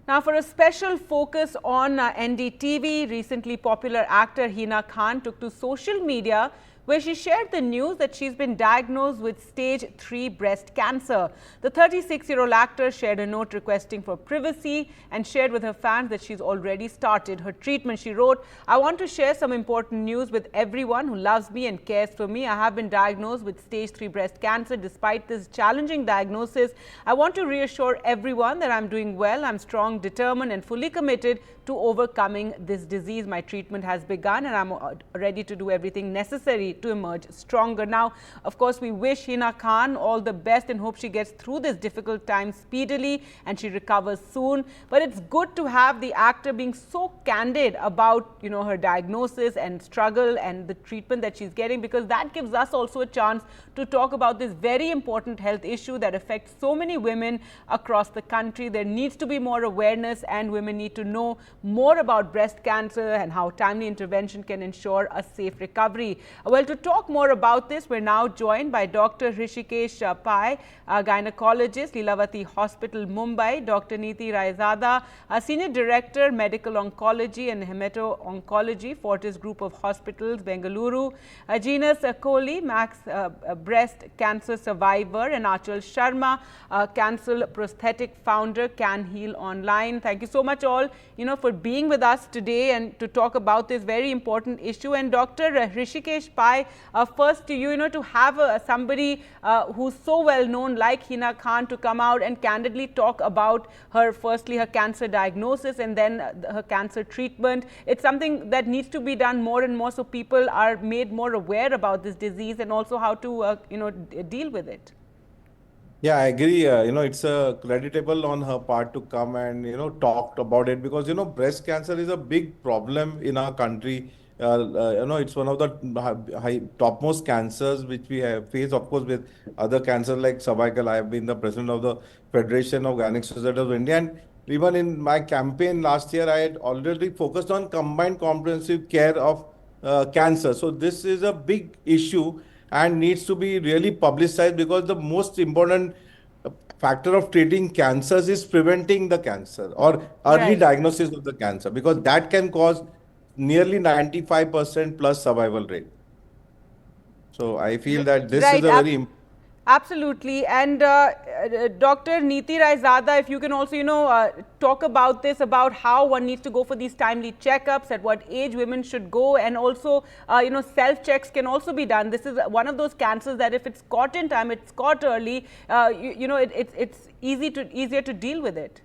Now, for a special focus on NDTV, recently popular actor Hina Khan took to social media where she shared the news that she's been diagnosed with stage 3 breast cancer. The 36-year-old actor shared a note requesting for privacy and shared with her fans that she's already started her treatment. She wrote, "I want to share some important news with everyone who loves me and cares for me. I have been diagnosed with stage 3 breast cancer. Despite this challenging diagnosis, I want to reassure everyone that I'm doing well. I'm strong, determined and fully committed to overcoming this disease. My treatment has begun and I'm ready to do everything necessary to emerge stronger." Now, of course, we wish Hina Khan all the best and hope she gets through this difficult time speedily and she recovers soon. But it's good to have the actor being so candid about, her diagnosis and struggle and the treatment that she's getting, because that gives us also a chance to talk about this very important health issue that affects so many women across the country. There needs to be more awareness and women need to know more about breast cancer and how timely intervention can ensure a safe recovery. Well, to talk more about this, we're now joined by Dr. Hrishikesh Pai, a gynecologist, Lilavati Hospital, Mumbai, Dr. Neeti Raizada, a Senior Director, Medical Oncology and Hemato-Oncology, Fortis Group of Hospitals, Bengaluru, Jenas Kohli, Max breast cancer survivor, and Achal Sharma, Cancel prosthetic founder, Can Heal Online. Thank you so much all, for being with us today and to talk about this very important issue. And Dr. Hrishikesh Pai, first to you, to have somebody who's so well known like Hina Khan to come out and candidly talk about firstly her cancer diagnosis and then her cancer treatment. It's something that needs to be done more and more so people are made more aware about this disease and also how to, deal with it. Yeah, I agree. It's creditable on her part to come and, talk about it because, breast cancer is a big problem in our country. It's one of the topmost cancers which we have faced, of course, with other cancers like cervical. I have been the president of the Federation of Gynec Society of India. And even in my campaign last year, I had already focused on combined comprehensive care of cancer. So this is a big issue and needs to be really publicized because the most important factor of treating cancers is preventing the cancer or early Right. diagnosis of the cancer, because that can cause nearly 95% plus survival rate. So I feel that this is Right. a very Absolutely. And Dr. Neeti Raizada, if you can also, talk about this, about how one needs to go for these timely checkups, at what age women should go, and also, self-checks can also be done. This is one of those cancers that if it's caught in time, it's caught early, it's easier to deal with it.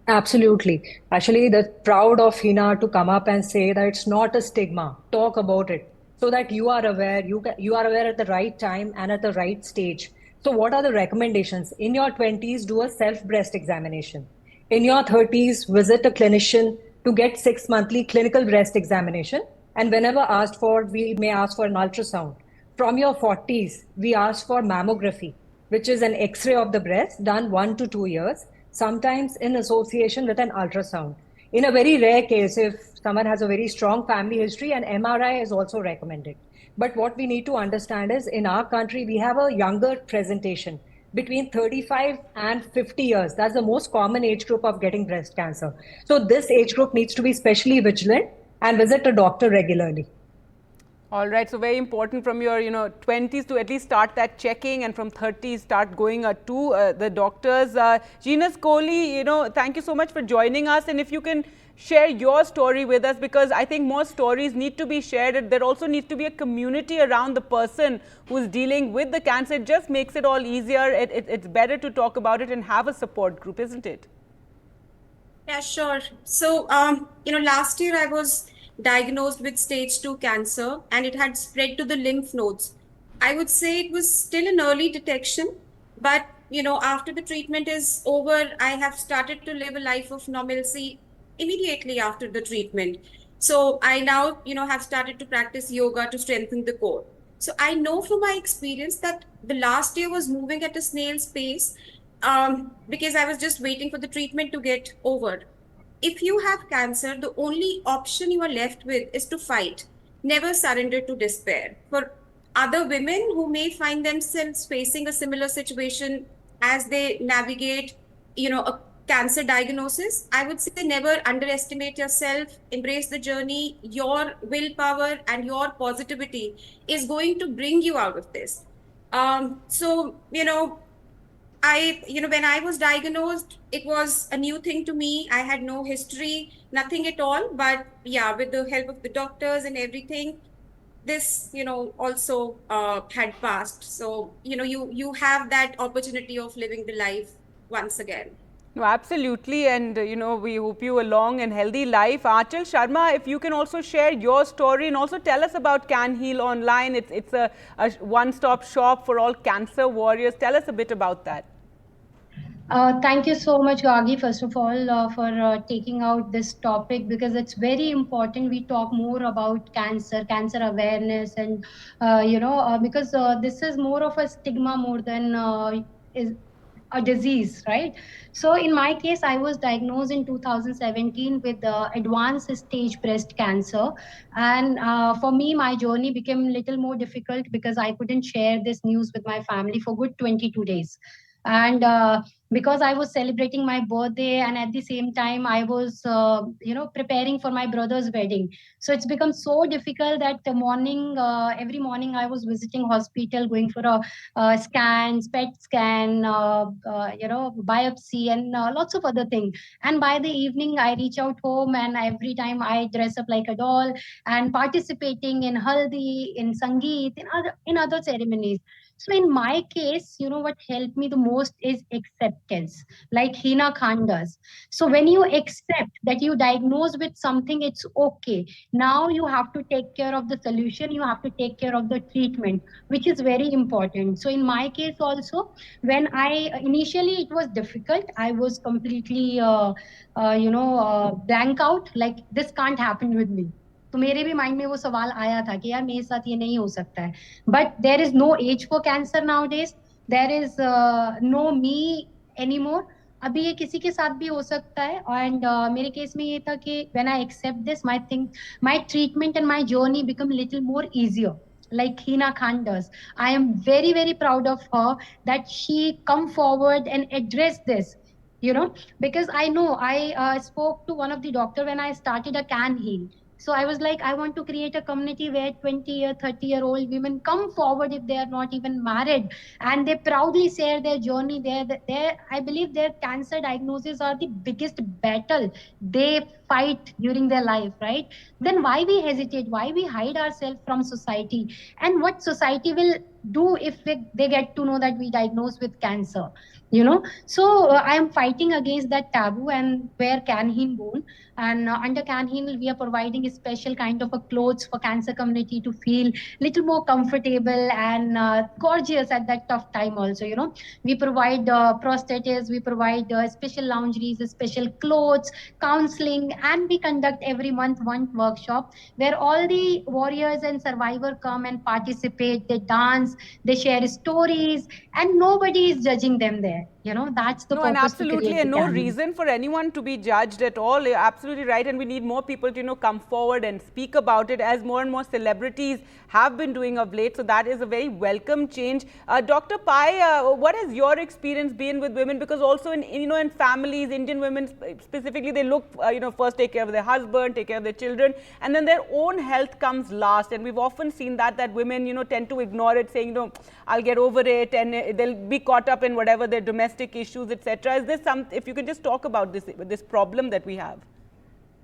Absolutely. Actually, they're proud of Hina to come up and say that it's not a stigma. Talk about it so that you are aware. You are aware at the right time and at the right stage. So, what are the recommendations? In your 20s, do a self breast examination. In your 30s, visit a clinician to get 6 monthly clinical breast examination. And whenever asked for, we may ask for an ultrasound. From your 40s, we ask for mammography, which is an X-ray of the breast done 1 to 2 years, sometimes in association with an ultrasound. In a very rare case, if someone has a very strong family history, an MRI is also recommended. But what we need to understand is in our country, we have a younger presentation between 35 and 50 years. That's the most common age group of getting breast cancer. So this age group needs to be specially vigilant and visit a doctor regularly. All right, so very important from your 20s to at least start that checking, and from 30s start going to the doctors. Jenas Kohli, thank you so much for joining us, and if you can share your story with us, because I think more stories need to be shared. There also needs to be a community around the person who's dealing with the cancer. It just makes it all easier. It's better to talk about it and have a support group, isn't it? Yeah, sure. So, last year I was diagnosed with stage 2 cancer and it had spread to the lymph nodes. I would say it was still an early detection, but, after the treatment is over, I have started to live a life of normalcy immediately after the treatment. So I now, have started to practice yoga to strengthen the core. So I know from my experience that the last year was moving at a snail's pace because I was just waiting for the treatment to get over. If you have cancer, the only option you are left with is to fight. Never surrender to despair. For other women who may find themselves facing a similar situation as they navigate, a cancer diagnosis, I would say never underestimate yourself, embrace the journey. Your willpower and your positivity is going to bring you out of this. So, when I was diagnosed, it was a new thing to me. I had no history, nothing at all. But yeah, with the help of the doctors and everything, this, also had passed. So, you have that opportunity of living the life once again. No, absolutely. And, we hope you a long and healthy life. Aanchal Sharma, if you can also share your story and also tell us about Can Heal Online. It's a one-stop shop for all cancer warriors. Tell us a bit about that. Thank you so much, Gagi, first of all, for taking out this topic, because it's very important we talk more about cancer awareness, and, because this is more of a stigma more than is a disease, right? So in my case, I was diagnosed in 2017 with advanced stage breast cancer. And for me, my journey became a little more difficult because I couldn't share this news with my family for good 22 days. And because I was celebrating my birthday, and at the same time I was preparing for my brother's wedding, so it's become so difficult that the morning every morning I was visiting hospital, going for a scans, PET scan, biopsy, and lots of other things. And by the evening I reach out home, and every time I dress up like a doll and participating in haldi, in sangeet, in other ceremonies. So in my case, what helped me the most is acceptance, like Hina Khan does. So when you accept that you diagnose with something, it's okay. Now you have to take care of the solution. You have to take care of the treatment, which is very important. So in my case also, when I initially it was difficult, I was completely, blank out. Like this can't happen with me. तो मेरे भी mind में वो सवाल आया था कि यार मेरे साथ ये नहीं हो सकता है, but there is no age for cancer nowadays, there is no me anymore. अभी ये किसी के साथ भी हो सकता है. एंड मेरे केस में ये था कि when I accept this, my treatment and my journey become little more easier, like Hina Khan does. I am very, very proud of her that she come forward and address this, because I know I spoke to one of the doctor when I started a Can Heal. So I was like, I want to create a community where 20-year, 30-year-old women come forward if they are not even married, and they proudly share their journey. I believe their cancer diagnoses are the biggest battle they fight during their life, right? Then why we hesitate? Why we hide ourselves from society? And what society will do if they get to know that we diagnosed with cancer? So I am fighting against that taboo and wear Can Heal Bone. And under Can Heal, we are providing a special kind of a clothes for cancer community to feel little more comfortable and gorgeous at that tough time also. We provide prosthetics, we provide special lingeries, special clothes, counseling, and we conduct every month one workshop where all the warriors and survivors come and participate. They dance, they share stories, and nobody is judging them there. That's the No, and purpose to absolutely, create and the no Can Heal. reason for anyone to be judged at all. You're absolutely right, and we need more people to, come forward and speak about it, as more and more celebrities have been doing of late. So that is a very welcome change. Dr. Pai, what has your experience been with women? Because also in families, Indian women specifically, they look, first take care of their husband, take care of their children, and then their own health comes last. And we've often seen that women, tend to ignore it, saying, I'll get over it, and they'll be caught up in whatever their domestic issues, etc. Is this if you can just talk about this problem that we have?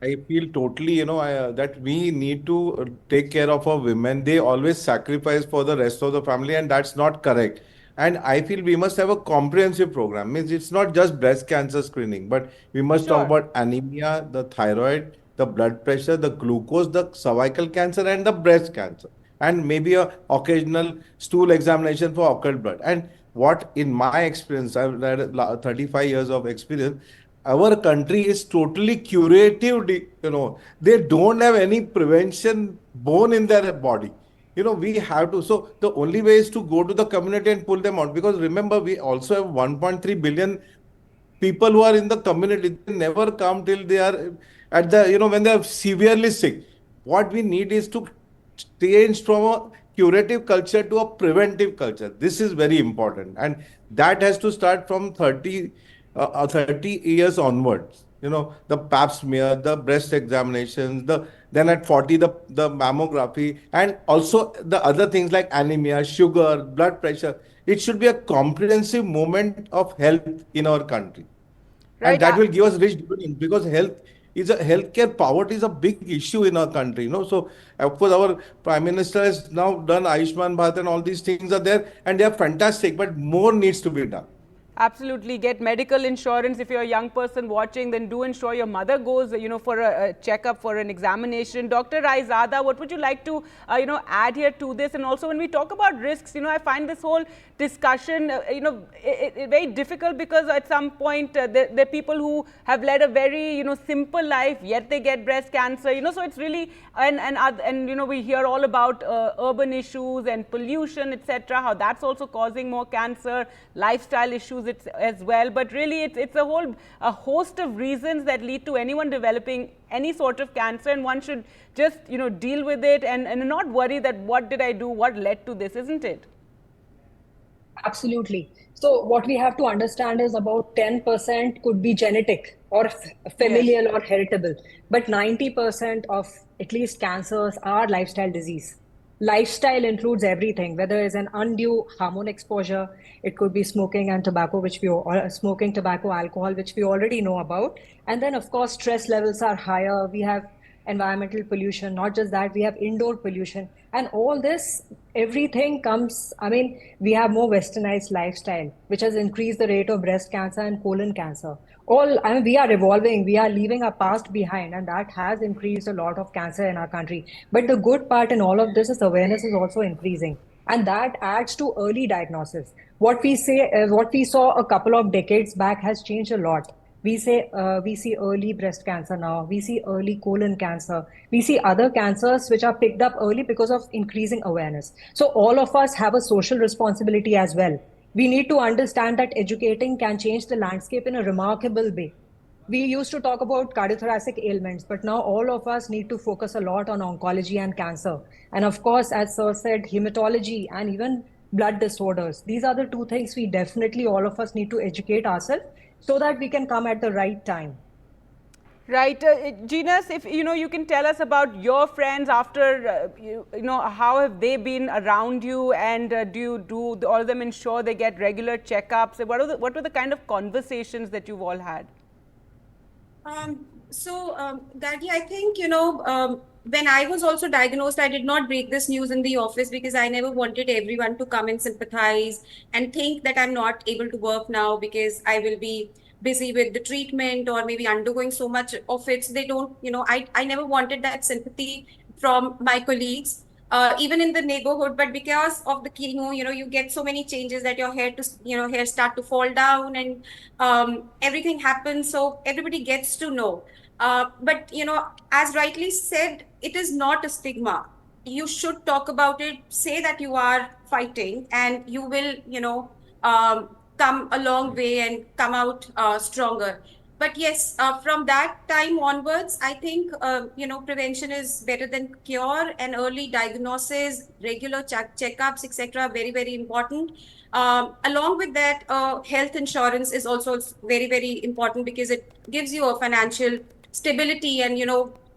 I feel totally, that we need to take care of our women. They always sacrifice for the rest of the family, and that's not correct. And I feel we must have a comprehensive program. Means it's not just breast cancer screening, but we must talk Sure. about anemia, the thyroid, the blood pressure, the glucose, the cervical cancer, and the breast cancer, and maybe a occasional stool examination for occult blood. And what, in my experience, I've had 35 years of experience. Our country is totally curative, they don't have any prevention bone in their body. We have to, so the only way is to go to the community and pull them out, because remember, we also have 1.3 billion people who are in the community. They never come till they are at the, when they are severely sick. What we need is to change from a curative culture to a preventive culture. This is very important, and that has to start from 30 30 years onwards. You know, the pap smear, the breast examinations, then at 40, the mammography, and also the other things like anemia, sugar, blood pressure. It should be a comprehensive moment of health in our country, and Right. that will give us rich dividends, because healthcare poverty is a big issue in our country. So of course our prime minister has now done Ayushman Bharat, and all these things are there, and they are fantastic, but more needs to be done. Absolutely. Get medical insurance. If you're a young person watching, then do ensure your mother goes, for a checkup, for an examination. Dr. Raizada, what would you like to, add here to this? And also when we talk about risks, I find this whole discussion, very difficult, because at some point there are people who have led a very, simple life, yet they get breast cancer, so it's really, and we hear all about urban issues and pollution, etc., how that's also causing more cancer, lifestyle issues as well. But really it's a host of reasons that lead to anyone developing any sort of cancer, and one should just deal with it and not worry that what did I do, what led to this, isn't it? Absolutely. So what we have to understand is about 10% could be genetic or familial or heritable, but 90% of at least cancers are lifestyle disease. Lifestyle includes everything, whether it's an undue hormone exposure, it could be smoking and tobacco, smoking, tobacco, alcohol, which we already know about. And then of course, stress levels are higher. We have environmental pollution. Not just that, we have indoor pollution. And all this, everything comes, we have more westernized lifestyle, which has increased the rate of breast cancer and colon cancer. We are evolving, we are leaving our past behind, and that has increased a lot of cancer in our country. But the good part in all of this is awareness is also increasing. And that adds to early diagnosis. What we saw a couple of decades back has changed a lot. We see early breast cancer now. We see early colon cancer. We see other cancers which are picked up early because of increasing awareness. So all of us have a social responsibility as well. We need to understand that educating can change the landscape in a remarkable way. We used to talk about cardiothoracic ailments, but now all of us need to focus a lot on oncology and cancer. And of course, as Sir said, hematology and even blood disorders. These are the two things we definitely, all of us need to educate ourselves so that we can come at the right time. Right. Genus, if you can tell us about your friends after, how have they been around you, and do all of them ensure they get regular checkups? What were the kind of conversations that you've all had? Daddy, I think, when I was also diagnosed, I did not break this news in the office because I never wanted everyone to come and sympathize and think that I'm not able to work now because I will be busy with the treatment or maybe undergoing so much of it. So they don't, I never wanted that sympathy from my colleagues. Even in the neighborhood, but because of the chemo, you get so many changes that your hair start to fall down, and everything happens. So everybody gets to know. But as rightly said, it is not a stigma. You should talk about it, say that you are fighting, and you will, come a long way and come out stronger. But yes, from that time onwards, I think, prevention is better than cure, and early diagnosis, regular checkups, etc., very, very important. Along with that, health insurance is also very, very important because it gives you a financial stability and,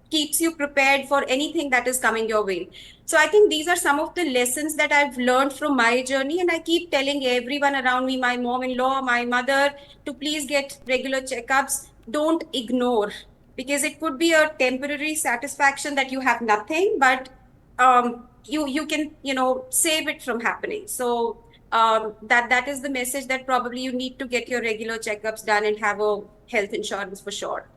keeps you prepared for anything that is coming your way. So I think these are some of the lessons that I've learned from my journey, and I keep telling everyone around me, my mom-in-law, my mother, to please get regular checkups. Don't ignore, because it could be a temporary satisfaction that you have nothing, but you can save it from happening. So that is the message, that probably you need to get your regular checkups done and have a health insurance for sure.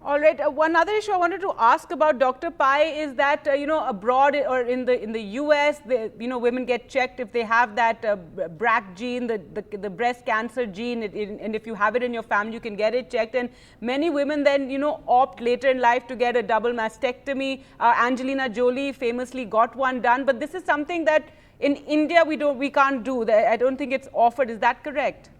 All right. One other issue I wanted to ask about, Dr. Pai, is that abroad or in the US, women get checked if they have that BRCA gene, the breast cancer gene, and if you have it in your family, you can get it checked. And many women then opt later in life to get a double mastectomy. Angelina Jolie famously got one done, but this is something that in India we can't do. I don't think it's offered. Is that correct?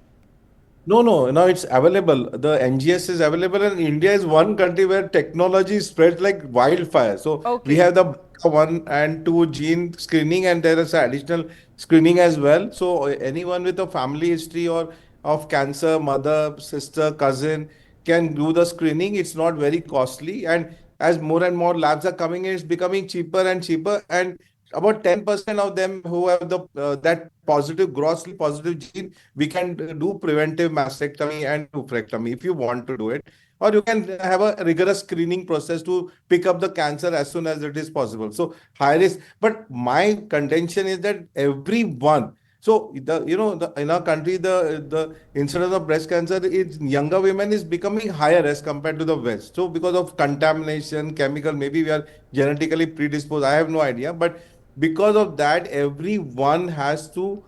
No, it's available. The NGS is available, and India is one country where technology spreads like wildfire. So Okay. we have the BRCA1 and 2 gene screening, and there is additional screening as well. So anyone with a family history or of cancer, mother, sister, cousin can do the screening. It's not very costly. And as more and more labs are coming in, it's becoming cheaper and cheaper. And about 10% of them who have the that positive, grossly positive gene, we can do preventive mastectomy and oophorectomy if you want to do it. Or you can have a rigorous screening process to pick up the cancer as soon as it is possible. So high risk. But my contention is that everyone, so in our country, the incidence of breast cancer in younger women is becoming higher as compared to the West. So because of contamination, chemical, maybe we are genetically predisposed. I have no idea, but because of that, everyone has to.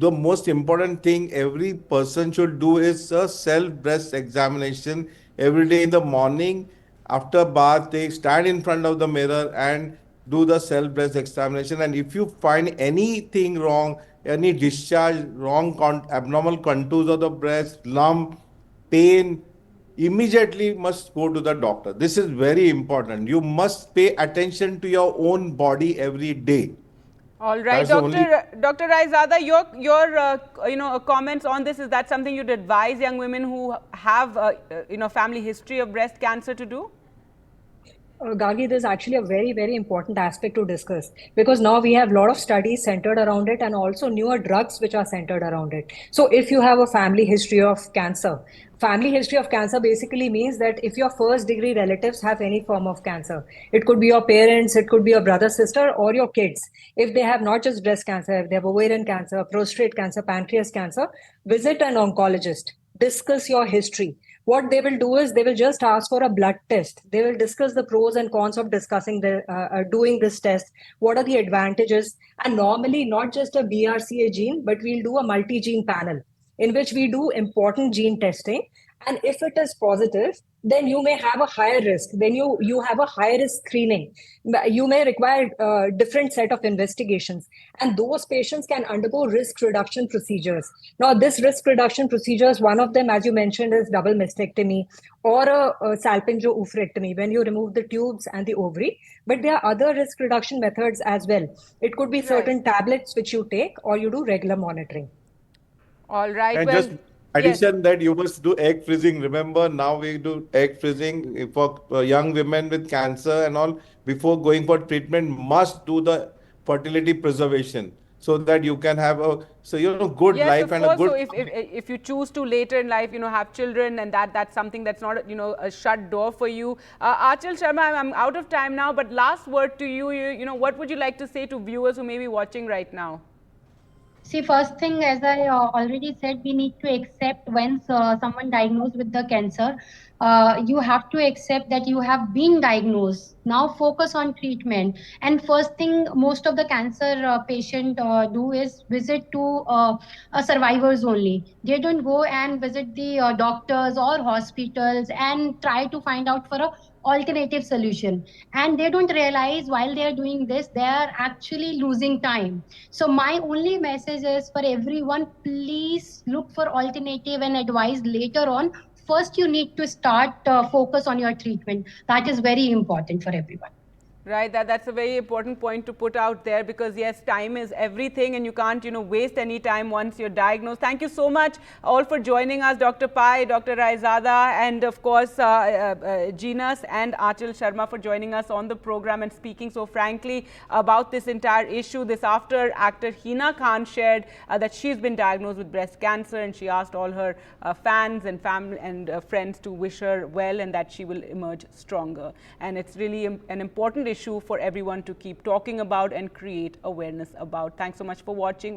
The most important thing every person should do is a self breast examination every day in the morning. After bath, they stand in front of the mirror and do the self breast examination. And if you find anything wrong, any discharge, abnormal contours of the breast, lump, pain, immediately must go to the doctor. This is very important. You must pay attention to your own body every day. All right, That's the only. Dr. Raizada, your comments on this, is that something you'd advise young women who have family history of breast cancer to do? Gargi, there's actually a very, very important aspect to discuss, because now we have a lot of studies centered around it and also newer drugs which are centered around it. So if you have a family history of cancer basically means that if your first degree relatives have any form of cancer, it could be your parents, it could be your brother, sister, or your kids. If they have not just breast cancer, if they have ovarian cancer, prostate cancer, pancreas cancer, visit an oncologist, discuss your history. What they will do is they will just ask for a blood test. They will discuss the pros and cons of doing this test. What are the advantages? And normally not just a BRCA gene, but we'll do a multi-gene panel in which we do important gene testing. And if it is positive, then you may have a higher risk. Then you have a higher risk screening. You may require a different set of investigations. And those patients can undergo risk reduction procedures. Now, this risk reduction procedures, one of them, as you mentioned, is double mastectomy or a salpingo-oophorectomy, when you remove the tubes and the ovary. But there are other risk reduction methods as well. It could be certain tablets which you take, or you do regular monitoring. All right. And well, just addition that you must do egg freezing. Remember, now we do egg freezing for young women with cancer and all. Before going for treatment, must do the fertility preservation so that you can have a good yes, life of and course. a good. So if you choose to later in life, have children, and that's something that's not a shut door for you. Aanchal Sharma, I'm out of time now, but last word to you. What would you like to say to viewers who may be watching right now? See, first thing, as I already said, we need to accept when someone diagnosed with the cancer, you have to accept that you have been diagnosed. Now focus on treatment. And first thing most of the cancer patient do is visit to survivors only. They don't go and visit the doctors or hospitals and try to find out for a alternative solution, and they don't realize while they are doing this they are actually losing time. So my only message is for everyone, please look for alternative and advice later on. First you need to start focus on your treatment. That is very important for everyone. Right, that's a very important point to put out there, because yes, time is everything and you can't waste any time once you're diagnosed. Thank you so much all for joining us, Dr. Pai, Dr. Raizada, and of course Jinas and Aanchal Sharma for joining us on the program and speaking so frankly about this entire issue. This after actor Hina Khan shared that she's been diagnosed with breast cancer, and she asked all her fans and family and friends to wish her well and that she will emerge stronger. And it's really an important issue for everyone to keep talking about and create awareness about. Thanks so much for watching.